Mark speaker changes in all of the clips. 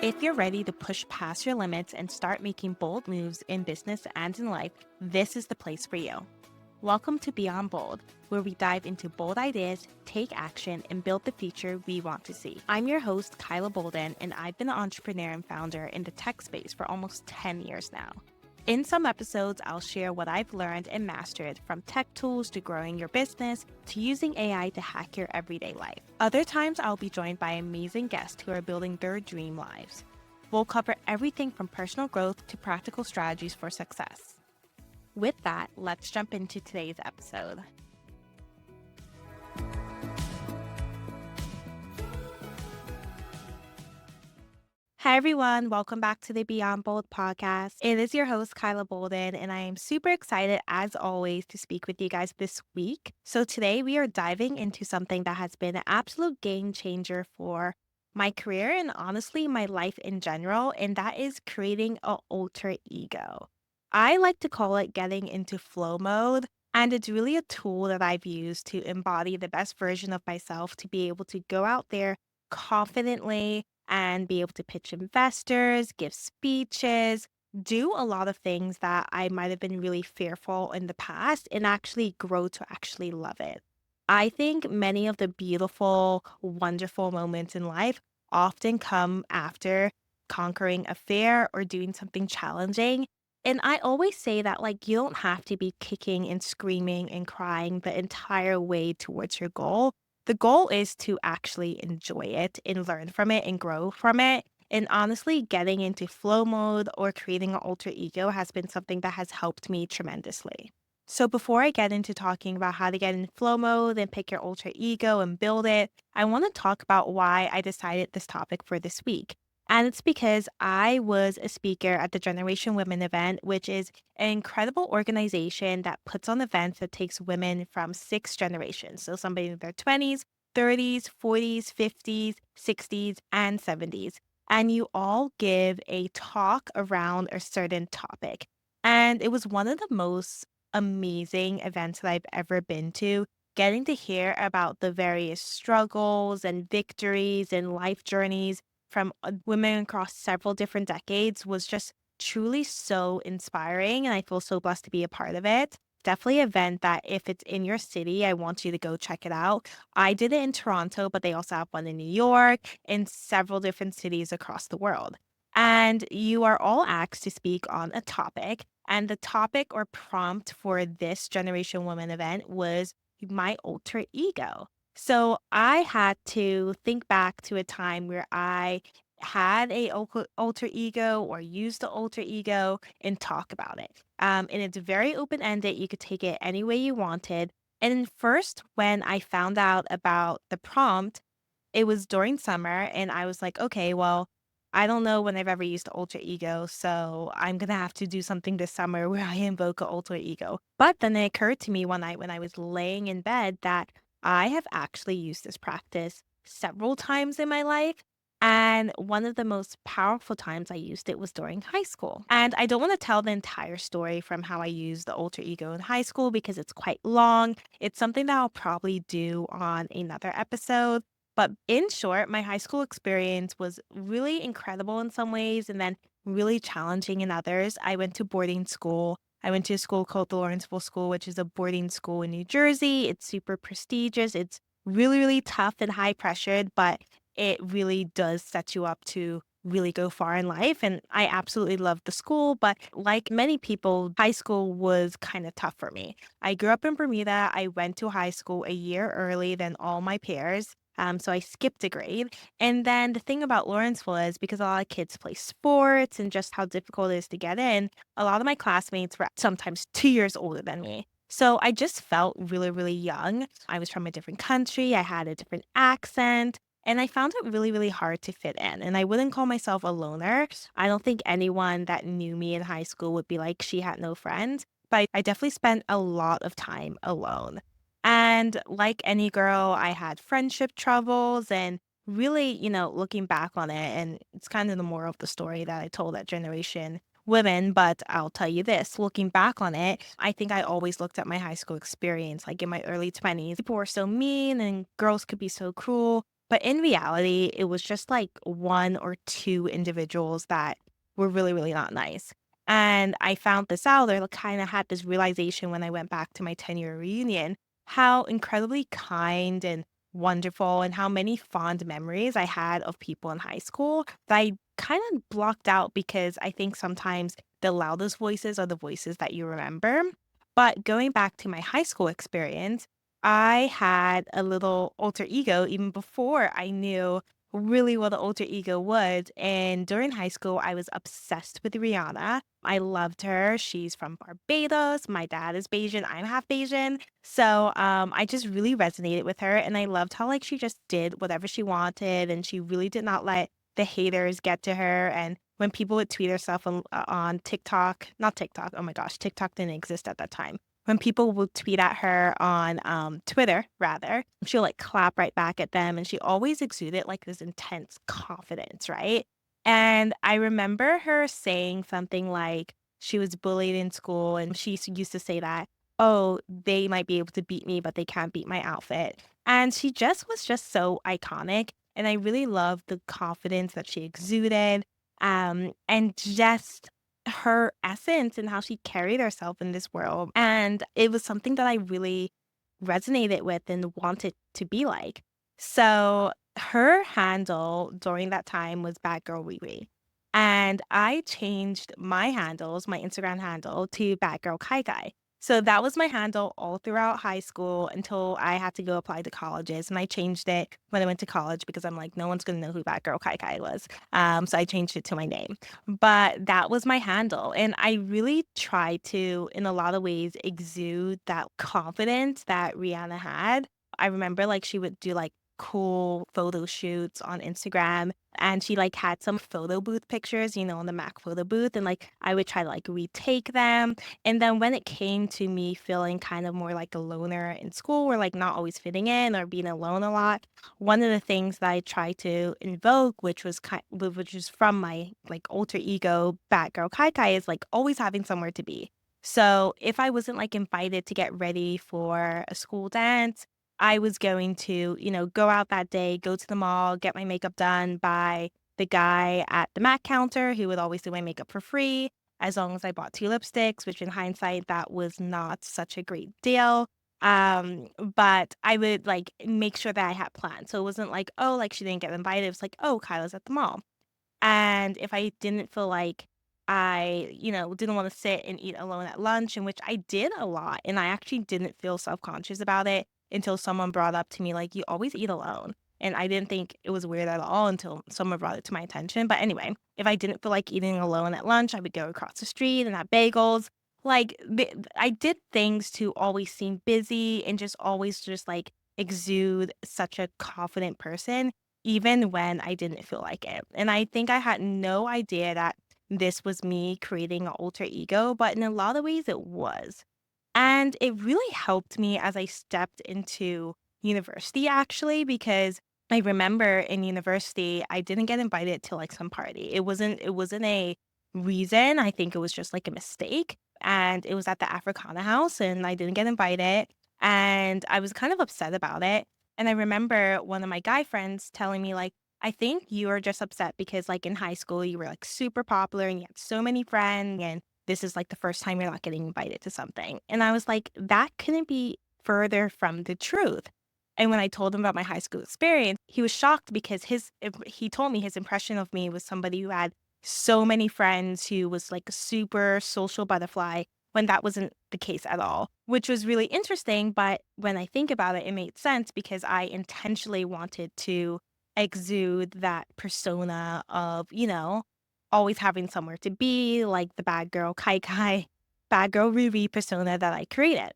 Speaker 1: If you're ready to push past your limits and start making bold moves in business and in life, this is the place for you. Welcome to Beyond Bold, where we dive into bold ideas, take action, and build the future we want to see. I'm your host, Kyla Bolden, and I've been an entrepreneur and founder in the tech space for almost 10 years now. In some episodes, I'll share what I've learned and mastered, from tech tools to growing your business to using AI to hack your everyday life. Other times, I'll be joined by amazing guests who are building their dream lives. We'll cover everything from personal growth to practical strategies for success. With that, let's jump into today's episode. Hi, everyone. Welcome back to the Beyond Bold podcast. It is your host, Kyla Bolden, and I am super excited, as always, to speak with you guys this week. So today we are diving into something that has been an absolute game changer for my career and honestly my life in general, and that is creating an alter ego. I like to call it getting into flow mode, and it's really a tool that I've used to embody the best version of myself to be able to go out there confidently and be able to pitch investors, give speeches, do a lot of things that I might have been really fearful in the past and actually grow to actually love it. I think many of the beautiful, wonderful moments in life often come after conquering a fear or doing something challenging. And I always say that, like, you don't have to be kicking and screaming and crying the entire way towards your goal. The goal is to actually enjoy it and learn from it and grow from it. And honestly, getting into flow mode or creating an alter ego has been something that has helped me tremendously. So before I get into talking about how to get in flow mode and pick your alter ego and build it, I want to talk about why I decided this topic for this week. And it's because I was a speaker at the Generation Women event, which is an incredible organization that puts on events that takes women from 6 generations. So somebody in their 20s, 30s, 40s, 50s, 60s, and 70s. And you all give a talk around a certain topic. And it was one of the most amazing events that I've ever been to. Getting to hear about the various struggles and victories and life journeys from women across several different decades was just truly so inspiring. And I feel so blessed to be a part of it. Definitely an event that if it's in your city, I want you to go check it out. I did it in Toronto, but they also have one in New York and several different cities across the world. And you are all asked to speak on a topic. And the topic or prompt for this Generation Woman event was my alter ego. So I had to think back to a time where I had a alter ego or used the alter ego and talk about it. And it's very open ended. You could take it any way you wanted. And first, when I found out about the prompt, it was during summer, and I was like, okay, well, I don't know when I've ever used the alter ego, so I'm gonna have to do something this summer where I invoke an alter ego. But then it occurred to me one night when I was laying in bed that I have actually used this practice several times in my life. And one of the most powerful times I used it was during high school. And I don't want to tell the entire story from how I used the alter ego in high school because it's quite long. It's something that I'll probably do on another episode. But in short, my high school experience was really incredible in some ways and then really challenging in others. I went to boarding school. I went to a school called the Lawrenceville School, which is a boarding school in New Jersey. It's super prestigious. It's really, really tough and high pressured, but it really does set you up to really go far in life. And I absolutely loved the school. But like many people, high school was kind of tough for me. I grew up in Bermuda. I went to high school a year early than all my peers. So I skipped a grade. And then the thing about Lawrenceville is because a lot of kids play sports and just how difficult it is to get in, a lot of my classmates were sometimes 2 years older than me. So I just felt really, really young. I was from a different country. I had a different accent. And I found it really, really hard to fit in. And I wouldn't call myself a loner. I don't think anyone that knew me in high school would be like, she had no friends. But I definitely spent a lot of time alone. And like any girl, I had friendship troubles and really, looking back on it, and it's kind of the moral of the story that I told that generation women, but I'll tell you this, looking back on it, I think I always looked at my high school experience, like in my early 20s. People were so mean and girls could be so cruel. But in reality, it was just like one or two individuals that were really, really not nice. And I found this out, or kind of had this realization when I went back to my 10-year reunion, how incredibly kind and wonderful and how many fond memories I had of people in high school that I kind of blocked out because I think sometimes the loudest voices are the voices that you remember. But going back to my high school experience, I had a little alter ego even before I knew really what an alter ego was. And during high school, I was obsessed with Rihanna. I loved her. She's from Barbados. My dad is Bayesian. I'm half Bayesian. So I just really resonated with her. And I loved how like she just did whatever she wanted. And she really did not let the haters get to her. And when people would tweet her stuff on TikTok, not TikTok, oh my gosh, TikTok didn't exist at that time when people would tweet at her on Twitter, rather, she'll like clap right back at them. And she always exuded like this intense confidence, right? And I remember her saying something like she was bullied in school and used to say that, oh, they might be able to beat me, but they can't beat my outfit. And she just was just so iconic. And I really loved the confidence that she exuded. And just her essence and how she carried herself in this world. And it was something that I really resonated with and wanted to be like. So her handle during that time was Bad Girl Riri. And I changed my handles, my Instagram handle to Bad Girl Kai Kai. So that was my handle all throughout high school until I had to go apply to colleges. And I changed it when I went to college because I'm like, no one's going to know who Bad Girl Kai Kai was. So I changed it to my name. But that was my handle, and I really tried to, in a lot of ways, exude that confidence that Rihanna had. I remember, like, she would do, like, cool photo shoots on Instagram, and she, like, had some photo booth pictures, in the Mac photo booth, and, like, I would try to, like, retake them, and then when it came to me feeling kind of more like a loner in school or, like, not always fitting in or being alone a lot, one of the things that I try to invoke, which is from my like alter ego bad girl Kai Kai, is like always having somewhere to be. So if I wasn't like invited to get ready for a school dance, I was going to, go out that day, go to the mall, get my makeup done by the guy at the MAC counter who would always do my makeup for free, as long as I bought two lipsticks, which in hindsight, that was not such a great deal. But I would, like, make sure that I had plans. So it wasn't like, "Oh, like, she didn't get invited." It was like, "Oh, Kyla's at the mall." And if I didn't feel like I, didn't wanna sit and eat alone at lunch, and which I did a lot, and I actually didn't feel self-conscious about it until someone brought up to me, like, "You always eat alone." And I didn't think it was weird at all until someone brought it to my attention. But anyway, if I didn't feel like eating alone at lunch, I would go across the street and have bagels. Like, I did things to always seem busy and just always just, like, exude such a confident person even when I didn't feel like it. And I think I had no idea that this was me creating an alter ego, but in a lot of ways it was. And it really helped me as I stepped into university actually, because I remember in university I didn't get invited to like some party. It wasn't a reason. I think it was just like a mistake. And it was at the Africana house and I didn't get invited. And I was kind of upset about it. And I remember one of my guy friends telling me, like, I think you are just upset because, like, in high school, you were like super popular and you had so many friends. And this is like the first time you're not getting invited to something. And I was like, that couldn't be further from the truth. And when I told him about my high school experience, he was shocked because he told me his impression of me was somebody who had so many friends, who was like a super social butterfly, when that wasn't the case at all, which was really interesting. But when I think about it, it made sense because I intentionally wanted to exude that persona of, always having somewhere to be, like the bad girl Kai Kai, bad girl Ruby persona that I created.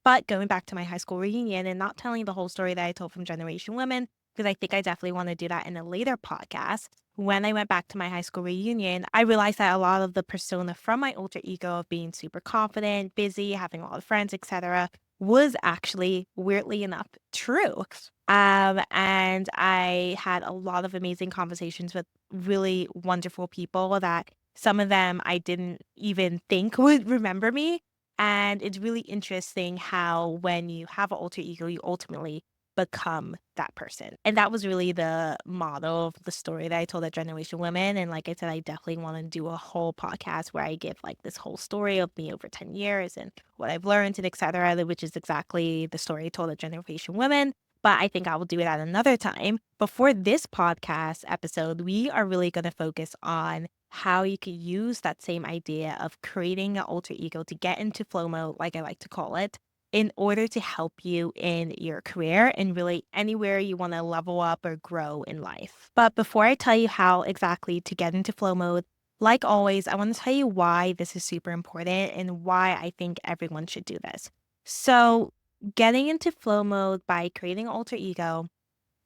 Speaker 1: But going back to my high school reunion and not telling the whole story that I told from Generation Women, because I think I definitely want to do that in a later podcast. When I went back to my high school reunion, I realized that a lot of the persona from my alter ego of being super confident, busy, having a lot of friends, etc., was actually weirdly enough true. And I had a lot of amazing conversations with really wonderful people that some of them I didn't even think would remember me. And it's really interesting how when you have an alter ego, you ultimately become that person. And that was really the model of the story that I told at Generation Women. And like I said, I definitely want to do a whole podcast where I give like this whole story of me over 10 years and what I've learned and et cetera, which is exactly the story I told at Generation Women. But I think I will do it at another time. But for this podcast episode, we are really going to focus on how you could use that same idea of creating an alter ego to get into flow mode, like I like to call it, in order to help you in your career and really anywhere you want to level up or grow in life. But before I tell you how exactly to get into flow mode, like always, I want to tell you why this is super important and why I think everyone should do this. So, getting into flow mode by creating alter ego,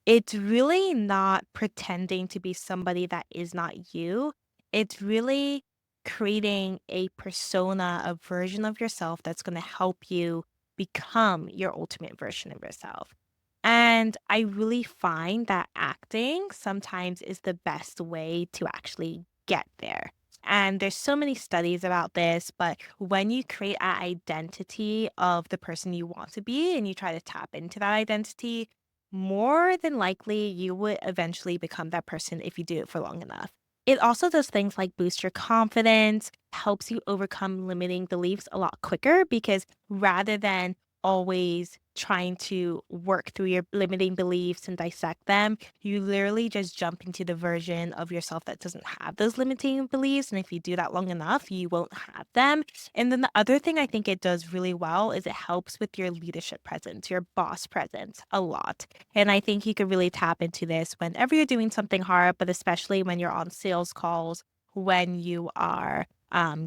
Speaker 1: it's really not pretending to be somebody that is not you. It's really creating a persona, a version of yourself that's going to help you become your ultimate version of yourself. And I really find that acting sometimes is the best way to actually get there. And there's so many studies about this, but when you create an identity of the person you want to be and you try to tap into that identity, more than likely you would eventually become that person if you do it for long enough. It also does things like boost your confidence, helps you overcome limiting beliefs a lot quicker because rather than always trying to work through your limiting beliefs and dissect them, you literally just jump into the version of yourself that doesn't have those limiting beliefs. And if you do that long enough, you won't have them. And then the other thing I think it does really well is it helps with your leadership presence, your boss presence a lot. And I think you could really tap into this whenever you're doing something hard, but especially when you're on sales calls, when you are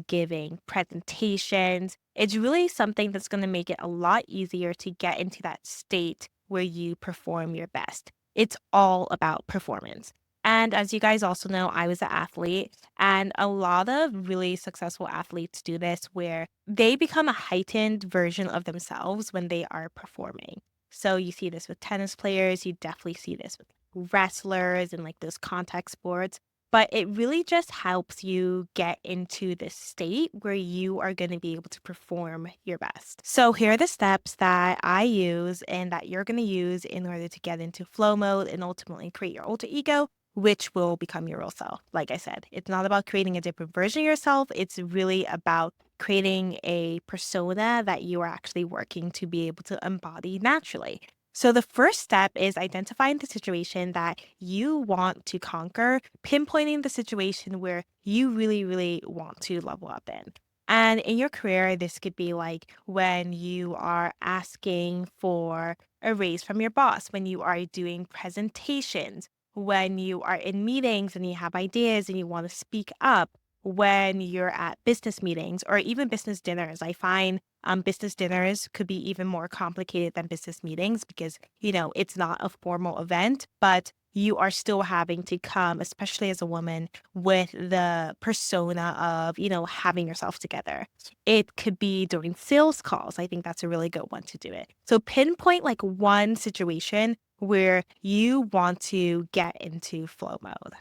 Speaker 1: giving presentations. It's really something that's going to make it a lot easier to get into that state where you perform your best. It's all about performance. And as you guys also know, I was an athlete, and a lot of really successful athletes do this where they become a heightened version of themselves when they are performing. So you see this with tennis players, you definitely see this with wrestlers and like those contact sports. But it really just helps you get into this state where you are going to be able to perform your best. So, here are the steps that I use and that you're going to use in order to get into flow mode and ultimately create your alter ego, which will become your real self. Like I said, it's not about creating a different version of yourself, it's really about creating a persona that you are actually working to be able to embody naturally. So the first step is identifying the situation that you want to conquer, pinpointing the situation where you really, really want to level up in. And in your career, this could be like when you are asking for a raise from your boss, when you are doing presentations, when you are in meetings and you have ideas and you want to speak up, when you're at business meetings or even business dinners. I find business dinners could be even more complicated than business meetings because, it's not a formal event, but you are still having to come, especially as a woman, with the persona of, having yourself together. It could be during sales calls. I think that's a really good one to do it. So pinpoint like one situation where you want to get into flow mode.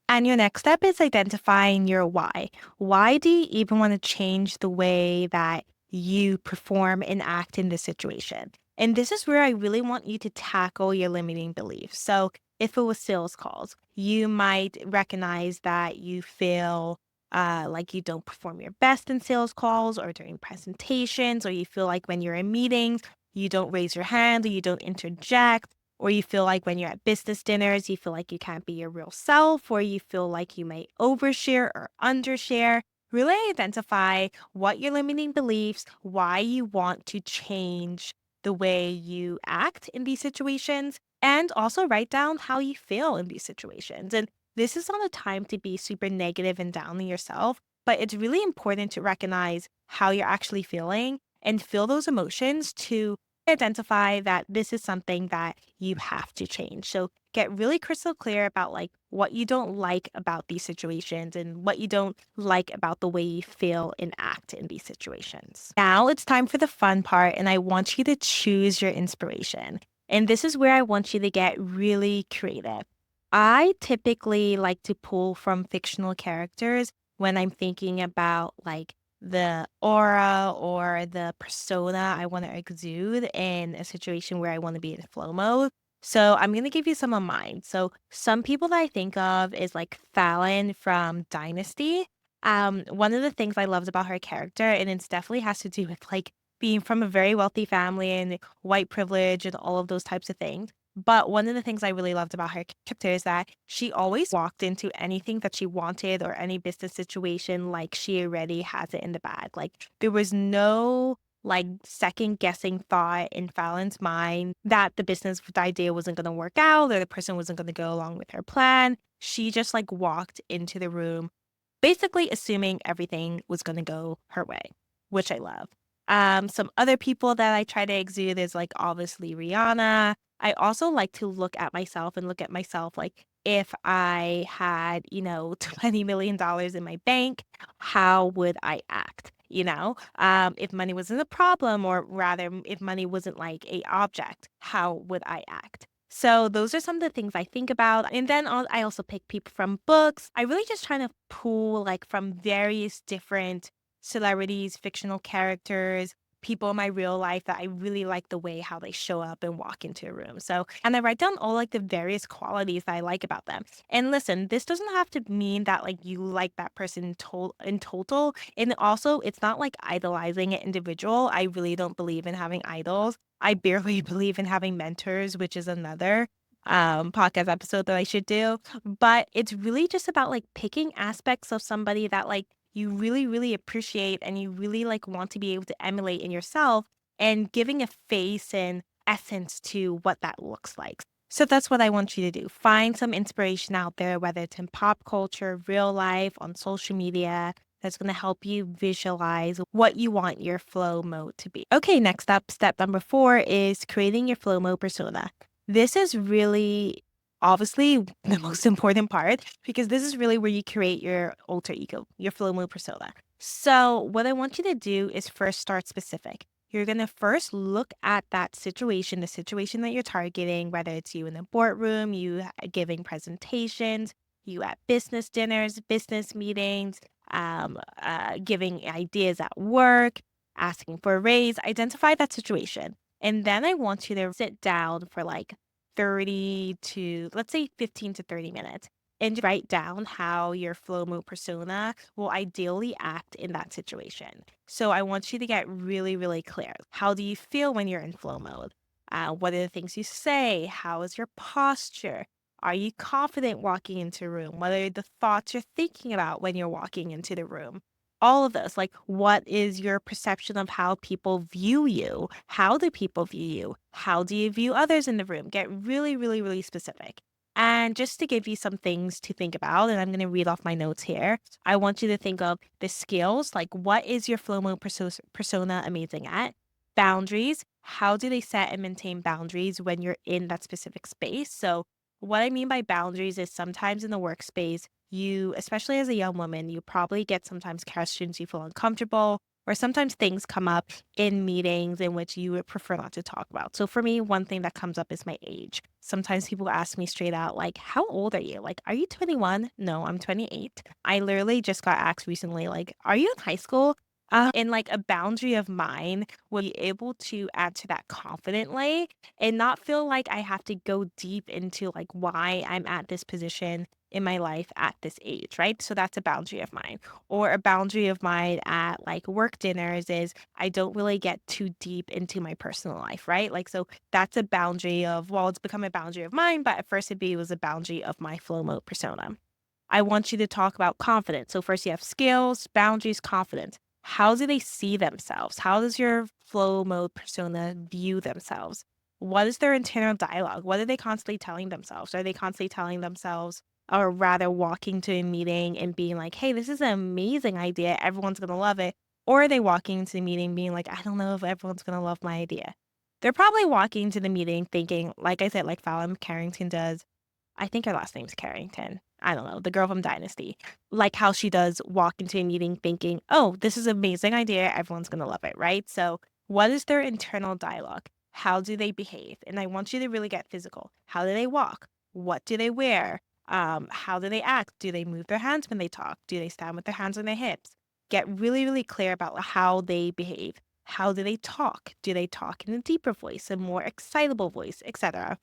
Speaker 1: And your next step is identifying your why. Why do you even want to change the way that you perform and act in this situation? And this is where I really want you to tackle your limiting beliefs. So, if it was sales calls, you might recognize that you feel like you don't perform your best in sales calls or during presentations, or you feel like when you're in meetings, you don't raise your hand or you don't interject or you feel like when you're at business dinners, you feel like you can't be your real self, or you feel like you may overshare or undershare. Really identify what your limiting beliefs, why you want to change the way you act in these situations, and also write down how you feel in these situations. And this is not a time to be super negative and down on yourself, but it's really important to recognize how you're actually feeling and feel those emotions to identify that this is something that you have to change. So get really crystal clear about like what you don't like about these situations and what you don't like about the way you feel and act in these situations. Now it's time for the fun part, and I want you to choose your inspiration. And this is where I want you to get really creative. I typically like to pull from fictional characters when I'm thinking about like the aura or the persona I want to exude in a situation where I want to be in flow mode. So I'm going to give you some of mine. So some people that I think of is like Fallon from Dynasty. One of the things I loved about her character, and it's definitely has to do with like being from a very wealthy family and white privilege and all of those types of things. But one of the things I really loved about her character is that she always walked into anything that she wanted or any business situation like she already has it in the bag. Like there was no like second guessing thought in Fallon's mind that the business idea wasn't going to work out or the person wasn't going to go along with her plan. She just like walked into the room basically assuming everything was going to go her way, which I love. Some other people that I try to exude is like obviously Rihanna. I also like to look at myself and look at myself like if I had, $20 million in my bank, how would I act? If money wasn't a problem, or rather, if money wasn't like a object, how would I act? So those are some of the things I think about. And then I also pick people from books. I really just trying to pull like from various different celebrities, fictional characters, people in my real life that I really like the way how they show up and walk into a room. So, and I write down all like the various qualities that I like about them. And listen, this doesn't have to mean that like you like that person in total. And also, it's not like idolizing an individual. I really don't believe in having idols. I barely believe in having mentors, which is another podcast episode that I should do. But it's really just about like picking aspects of somebody that like you really, really appreciate and you really like want to be able to emulate in yourself and giving a face and essence to what that looks like. So that's what I want you to do. Find some inspiration out there, whether it's in pop culture, real life, on social media, that's going to help you visualize what you want your flow mode to be. Okay, next up, step number 4 is creating your flow mode persona. This is really obviously the most important part because this is really where you create your alter ego, your flow mode persona. So, what I want you to do is first start specific. You're going to first look at that situation, the situation that you're targeting, whether it's you in the boardroom, giving presentations, you at business dinners, business meetings, giving ideas at work, asking for a raise. Identify that situation. And then I want you to sit down for like 30 to, let's say, 15 to 30 minutes and write down how your flow mode persona will ideally act in that situation. So I want you to get really, really clear. How do you feel when you're in flow mode? What are the things you say? How is your posture? Are you confident walking into a room? What are the thoughts you're thinking about when you're walking into the room? All of this, like what is your perception of how people view you? How do people view you? How do you view others in the room? Get really, really, really specific. And just to give you some things to think about, and I'm going to read off my notes here, I want you to think of the skills, like what is your flow mode persona amazing at? Boundaries, how do they set and maintain boundaries when you're in that specific space? So, what I mean by boundaries is sometimes in the workspace, you, especially as a young woman, you probably get sometimes questions you feel uncomfortable, or sometimes things come up in meetings in which you would prefer not to talk about. So for me, one thing that comes up is my age. Sometimes people ask me straight out, like, how old are you? Like, are you 21? No, I'm 28. I literally just got asked recently, like, are you in high school? And like a boundary of mine will be able to answer that confidently and not feel like I have to go deep into like why I'm at this position in my life at this age, right? So that's a boundary of mine. Or a boundary of mine at like work dinners is I don't really get too deep into my personal life, right? Like, so that's a boundary of, well, it's become a boundary of mine, but at first it was a boundary of my flow mode persona. I want you to talk about confidence. So first you have skills, boundaries, confidence. How do they see themselves? How does your flow mode persona view themselves? What is their internal dialogue? What are they constantly telling themselves? Are they constantly telling themselves, or rather walking to a meeting and being like, hey, this is an amazing idea. Everyone's going to love it. Or are they walking into the meeting being like, I don't know if everyone's going to love my idea. They're probably walking to the meeting thinking, like I said, like Fallon Carrington does, I think her last name's Carrington. I don't know, the girl from Dynasty. Like how she does walk into a meeting thinking, oh, this is an amazing idea. Everyone's going to love it, right? So, what is their internal dialogue? How do they behave? And I want you to really get physical. How do they walk? What do they wear? How do they act? Do they move their hands when they talk? Do they stand with their hands on their hips? get really, really clear about how they behave. How do they talk? Do they talk in a deeper voice, a more excitable voice, etc.?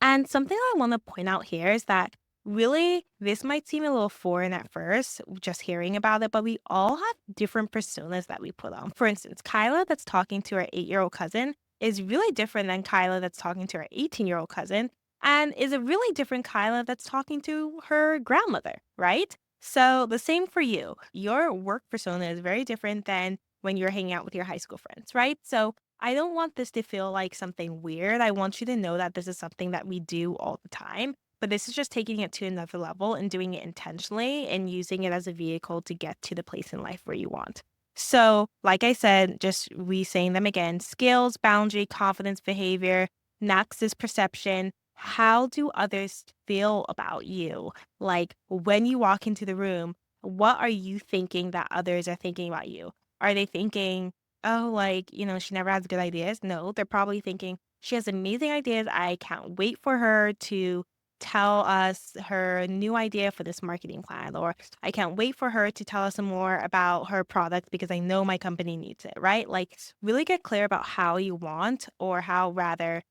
Speaker 1: And something I want to point out here is that really, this might seem a little foreign at first, just hearing about it, but we all have different personas that we put on. For instance, Kyla that's talking to her 8-year-old cousin is really different than Kyla that's talking to her 18-year-old cousin, and is a really different Kyla that's talking to her grandmother, right? So the same for you. Your work persona is very different than when you're hanging out with your high school friends, right? So I don't want this to feel like something weird. I want you to know that this is something that we do all the time, but this is just taking it to another level and doing it intentionally and using it as a vehicle to get to the place in life where you want. So, like I said, just re saying them again: skills, boundary, confidence, behavior. Next is perception. How do others feel about you? Like when you walk into the room, what are you thinking that others are thinking about you? Are they thinking, oh, like, she never has good ideas? No, they're probably thinking she has amazing ideas. I can't wait for her to tell us her new idea for this marketing plan. Or I can't wait for her to tell us some more about her product because I know my company needs it, right? Like, really get clear about how you want, or how rather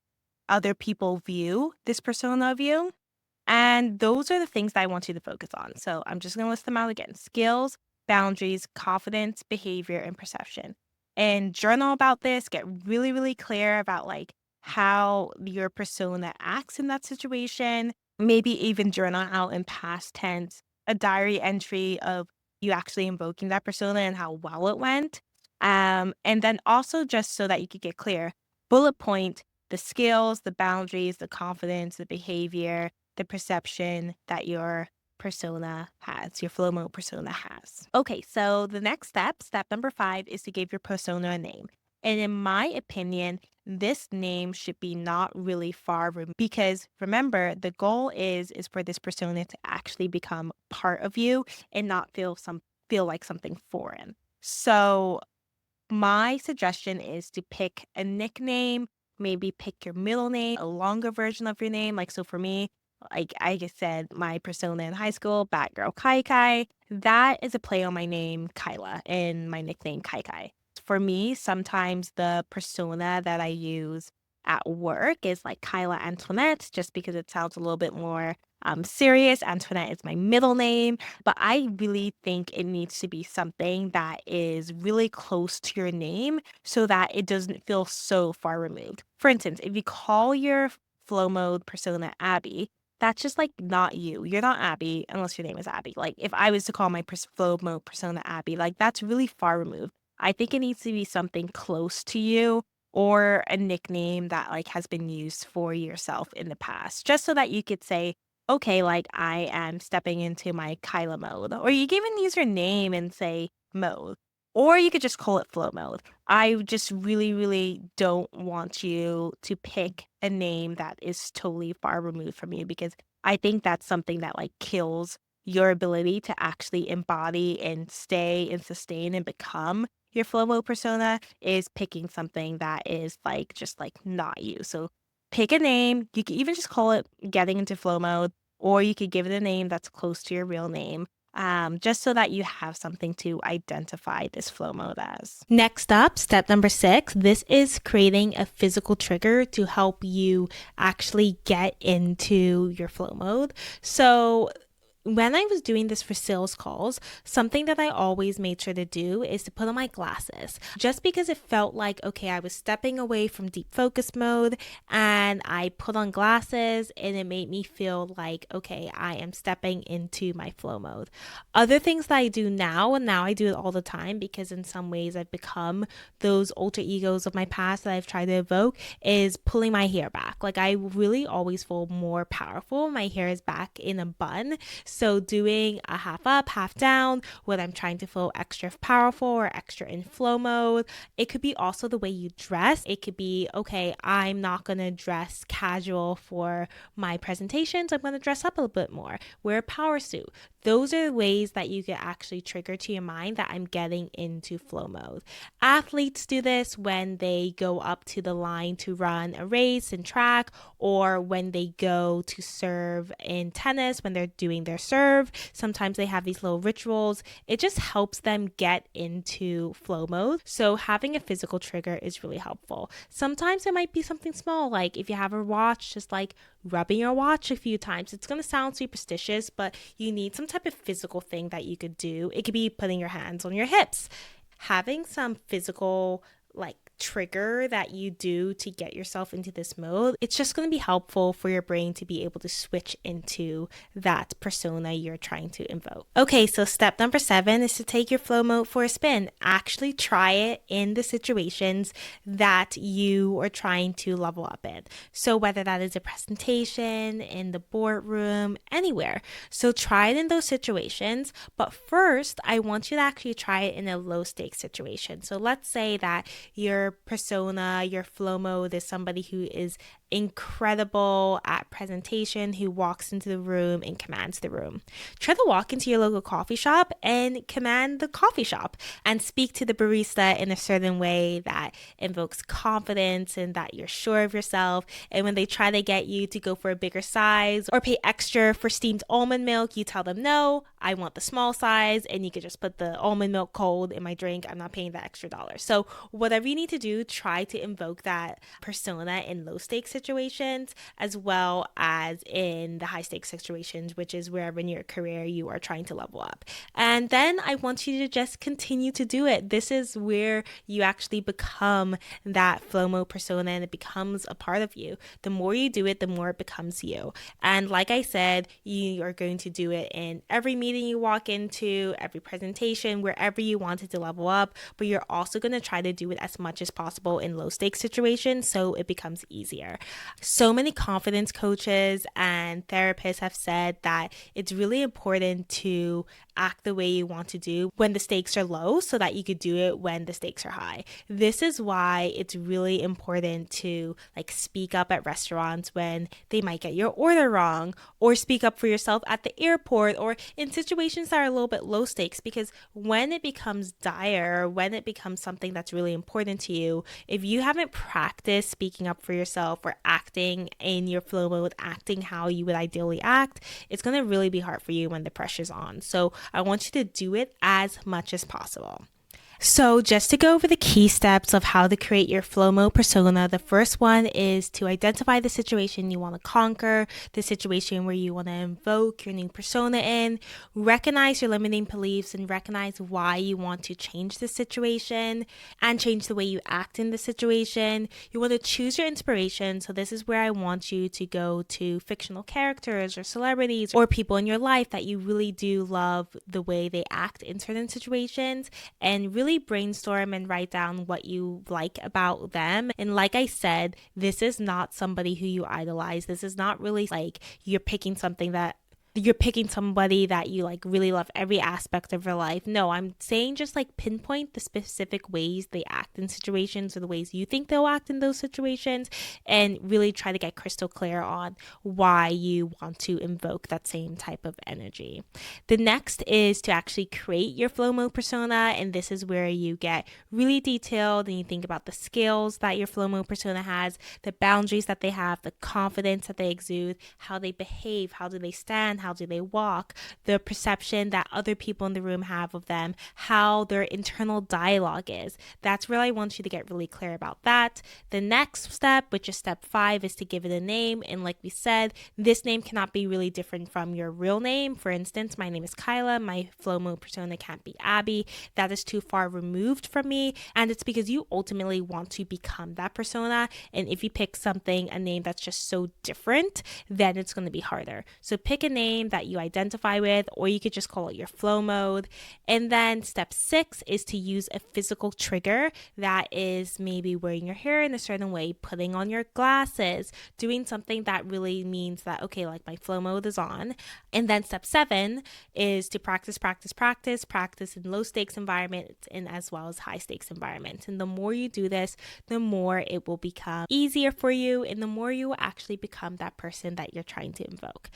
Speaker 1: other people view this persona of you. And those are the things that I want you to focus on. So I'm just going to list them out again: skills, boundaries, confidence, behavior, and perception. And journal about this. Get really, really clear about like how your persona acts in that situation. Maybe even journal out in past tense a diary entry of you actually invoking that persona and how well it went. And then also, just so that you could get clear, bullet point the skills, the boundaries, the confidence, the behavior, the perception that your persona has, your flow mode persona has. Okay, so the next step number 5, is to give your persona a name. And in my opinion, this name should be not really far removed, because remember, the goal is for this persona to actually become part of you and not feel like something foreign. So my suggestion is to pick a nickname, maybe pick your middle name, a longer version of your name. Like, so for me, like I just said, my persona in high school, Batgirl Kai Kai, that is a play on my name, Kyla, and my nickname, Kai Kai. For me, sometimes the persona that I use at work is like Kyla Antoinette, just because it sounds a little bit more serious. Antoinette is my middle name. But I really think it needs to be something that is really close to your name so that it doesn't feel so far removed. For instance, if you call your flow mode persona Abby, that's just like not you. You're not Abby unless your name is Abby. Like if I was to call my flow mode persona Abby, like that's really far removed. I think it needs to be something close to you, or a nickname that like has been used for yourself in the past, just so that you could say, okay, like I am stepping into my Kyla mode. Or you can even use your name and say mode. Or you could just call it flow mode. I just really, really don't want you to pick a name that is totally far removed from you, because I think that's something that like kills your ability to actually embody and stay and sustain and become your flow mode persona, is picking something that is like just like not you. So pick a name. You can even just call it getting into flow mode, or you could give it a name that's close to your real name, just so that you have something to identify this flow mode as. Next up, step number 6, this is creating a physical trigger to help you actually get into your flow mode. So when I was doing this for sales calls, something that I always made sure to do is to put on my glasses, just because it felt like, okay, I was stepping away from deep focus mode, and I put on glasses and it made me feel like, okay, I am stepping into my flow mode. Other things that I do now, and now I do it all the time because in some ways I've become those alter egos of my past that I've tried to evoke, is pulling my hair back. Like I really always feel more powerful. My hair is back in a bun. So doing a half up, half down, when I'm trying to feel extra powerful or extra in flow mode. It could be also the way you dress. It could be, okay, I'm not going to dress casual for my presentations. I'm going to dress up a little bit more, wear a power suit. Those are ways that you can actually trigger to your mind that I'm getting into flow mode. Athletes do this when they go up to the line to run a race in track, or when they go to serve in tennis when they're doing their serve. Sometimes they have these little rituals. It just helps them get into flow mode. So having a physical trigger is really helpful. Sometimes it might be something small, like if you have a watch, just like rubbing your watch a few times. It's going to sound superstitious, but you need some type of physical thing that you could do. It could be putting your hands on your hips. Having some physical like trigger that you do to get yourself into this mode, it's just going to be helpful for your brain to be able to switch into that persona you're trying to invoke. Okay, so step number 7 is to take your flow mode for a spin. Actually try it in the situations that you are trying to level up in. So whether that is a presentation, in the boardroom, anywhere. So try it in those situations, but first I want you to actually try it in a low stakes situation. So let's say that your persona, your flow mode is somebody who is incredible at presentation, who walks into the room and commands the room. Try to walk into your local coffee shop and command the coffee shop and speak to the barista in a certain way that invokes confidence and that you're sure of yourself. And when they try to get you to go for a bigger size or pay extra for steamed almond milk, you tell them, no, I want the small size, and you could just put the almond milk cold in my drink. I'm not paying that extra $1. So whatever you need to do, try to invoke that persona in low stakes situations as well as in the high stakes situations, which is wherever in your career you are trying to level up. And then I want you to just continue to do it. This is where you actually become that flow mode persona and it becomes a part of you. The more you do it, the more it becomes you. And like I said, you are going to do it in every meeting you walk into, every presentation, wherever you wanted to level up, but you're also going to try to do it as much as possible in low stakes situations so it becomes easier. So many confidence coaches and therapists have said that it's really important to act the way you want to do when the stakes are low so that you could do it when the stakes are high. This is why it's really important to like speak up at restaurants when they might get your order wrong, or speak up for yourself at the airport, or in situations that are a little bit low stakes, because when it becomes dire, when it becomes something that's really important to you, if you haven't practiced speaking up for yourself or acting in your flow mode, acting how you would ideally act, it's going to really be hard for you when the pressure's on. So I want you to do it as much as possible. So just to go over the key steps of how to create your flow mode persona, the first one is to identify the situation you want to conquer, the situation where you want to invoke your new persona in, recognize your limiting beliefs and recognize why you want to change the situation and change the way you act in the situation. You want to choose your inspiration. So this is where I want you to go to fictional characters or celebrities or people in your life that you really do love the way they act in certain situations, and really brainstorm and write down what you like about them. And like I said, this is not somebody who you idolize. This is not really like you're picking somebody that you like really love every aspect of your life. No, I'm saying just like pinpoint the specific ways they act in situations or the ways you think they'll act in those situations, and really try to get crystal clear on why you want to invoke that same type of energy. The next is to actually create your flow mode persona, and this is where you get really detailed and you think about the skills that your flow mode persona has, the boundaries that they have, the confidence that they exude, how they behave, how do they stand, how do they walk, the perception that other people in the room have of them, how their internal dialogue is. That's where I want you to get really clear about that. The next step, which is step 5, is to give it a name. And like we said, this name cannot be really different from your real name. For instance, my name is Kyla. My flow mode persona can't be Abby. That is too far removed from me. And it's because you ultimately want to become that persona. And if you pick a name that's just so different, then it's going to be harder. So pick a name that you identify with, or you could just call it your flow mode. And then step 6 is to use a physical trigger that is maybe wearing your hair in a certain way, putting on your glasses, doing something that really means that, okay, like my flow mode is on. And then step 7 is to practice in low stakes environments and as well as high stakes environments. And the more you do this, the more it will become easier for you, and the more you will actually become that person that you're trying to invoke.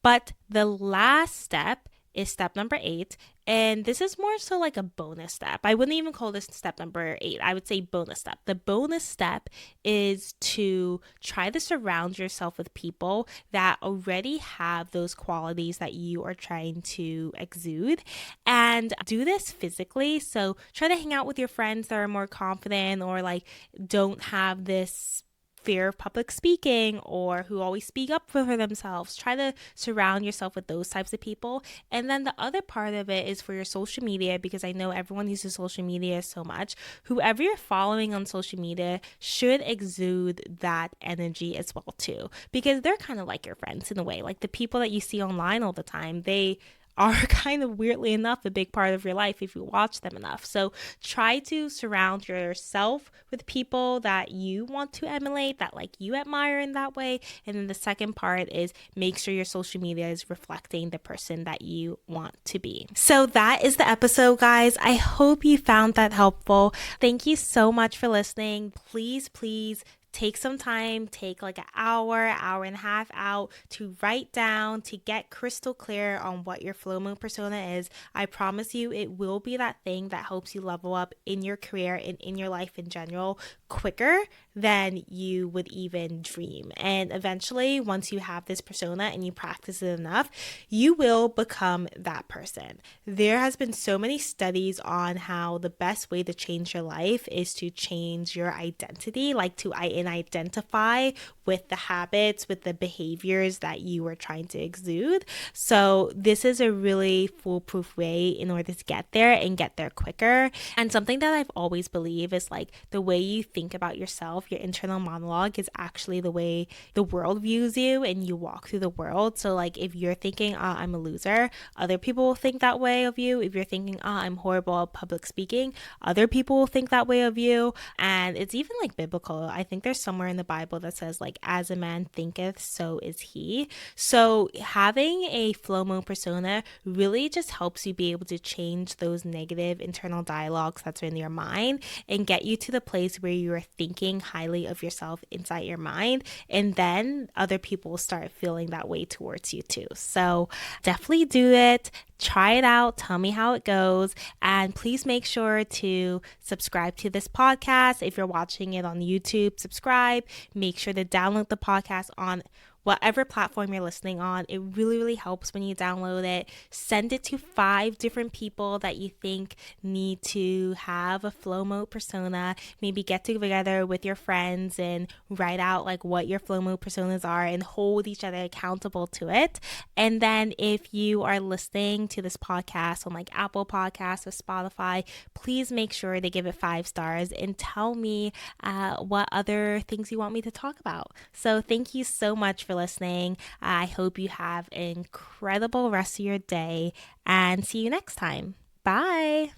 Speaker 1: But the last step is step number 8. And this is more so like a bonus step. I wouldn't even call this step number 8. I would say bonus step. The bonus step is to try to surround yourself with people that already have those qualities that you are trying to exude, and do this physically. So try to hang out with your friends that are more confident or like don't have this fear of public speaking or who always speak up for themselves. Try to surround yourself with those types of people. And then the other part of it is for your social media, because I know everyone uses social media so much. Whoever you're following on social media should exude that energy as well too, because they're kind of like your friends in a way. Like the people that you see online all the time, they are kind of weirdly enough a big part of your life if you watch them enough. So try to surround yourself with people that you want to emulate, that like you admire in that way. And then the second part is make sure your social media is reflecting the person that you want to be. So that is the episode, guys. I hope you found that helpful. Thank you so much for listening. Please take some time, take like an hour and a half out to write down, to get crystal clear on what your flow moon persona is. I promise you it will be that thing that helps you level up in your career and in your life in general quicker than you would even dream. And eventually, once you have this persona and you practice it enough, you will become that person. There has been so many studies on how the best way to change your life is to change your identity, like to identify with the habits, with the behaviors that you are trying to exude. So this is a really foolproof way in order to get there and get there quicker. And something that I've always believed is like the way you think about yourself, your internal monologue is actually the way the world views you and you walk through the world. So like if you're thinking, I'm a loser, other people will think that way of you. If you're thinking, I'm horrible at public speaking, other people will think that way of you. And it's even like biblical. I think there's somewhere in the Bible that says like, as a man thinketh, so is he. So having a flow moon persona really just helps you be able to change those negative internal dialogues that's in your mind and get you to the place where you are thinking highly of yourself inside your mind. And then other people will start feeling that way towards you too. So definitely do it. Try it out. Tell me how it goes. And please make sure to subscribe to this podcast. If you're watching it on YouTube, subscribe. Make sure to download the podcast on whatever platform you're listening on. It really helps when you download it. Send it to 5 different people that you think need to have a flow mode persona. Maybe get together with your friends and write out like what your flow mode personas are and hold each other accountable to it. And then if you are listening to this podcast on like Apple Podcasts or Spotify, please make sure to give it 5 stars and tell me what other things you want me to talk about. So thank you so much for listening. I hope you have an incredible rest of your day and see you next time. Bye.